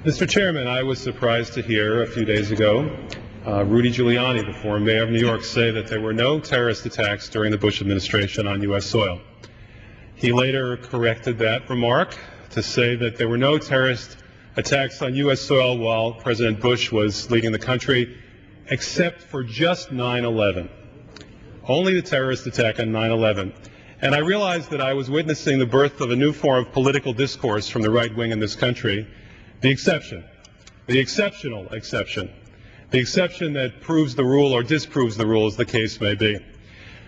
Mr. Chairman, I was surprised to hear a few days ago Rudy Giuliani, the former mayor of New York, say that there were no terrorist attacks during the Bush administration on U.S. soil. He later corrected that remark to say that there were no terrorist attacks on U.S. soil while President Bush was leading the country, except for just 9/11. Only the terrorist attack on 9/11. And I realized that I was witnessing the birth of a new form of political discourse from the right wing in this country, the exception, the exceptional exception, the exception that proves the rule or disproves the rule, as the case may be.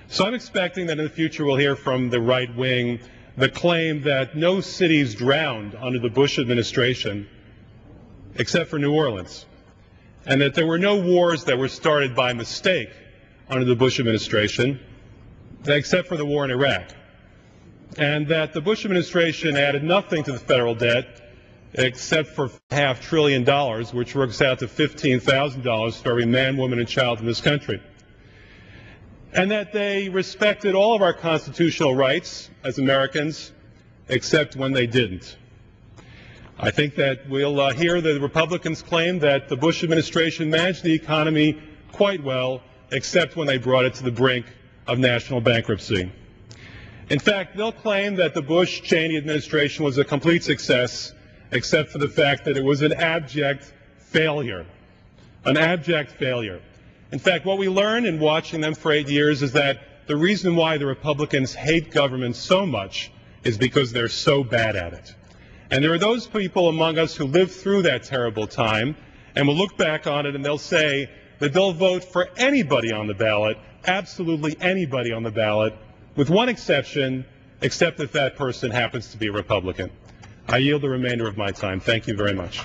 So I'm expecting that in the future we'll hear from the right wing the claim that no cities drowned under the Bush administration except for New Orleans, and that there were no wars that were started by mistake under the Bush administration except for the war in Iraq, and that the Bush administration added nothing to the federal debt except for $500 billion, which works out to $15,000 for every man, woman, and child in this country. And that they respected all of our constitutional rights as Americans, except when they didn't. I think that we'll hear the Republicans claim that the Bush administration managed the economy quite well, except when they brought it to the brink of national bankruptcy. In fact, they'll claim that the Bush-Cheney administration was a complete success, except for the fact that it was an abject failure. An abject failure. In fact, what we learned in watching them for 8 years is that the reason why the Republicans hate government so much is because they're so bad at it. And there are those people among us who lived through that terrible time and will look back on it and they'll say that they'll vote for anybody on the ballot, absolutely anybody on the ballot, with one exception, except if that person happens to be a Republican. I yield the remainder of my time. Thank you very much.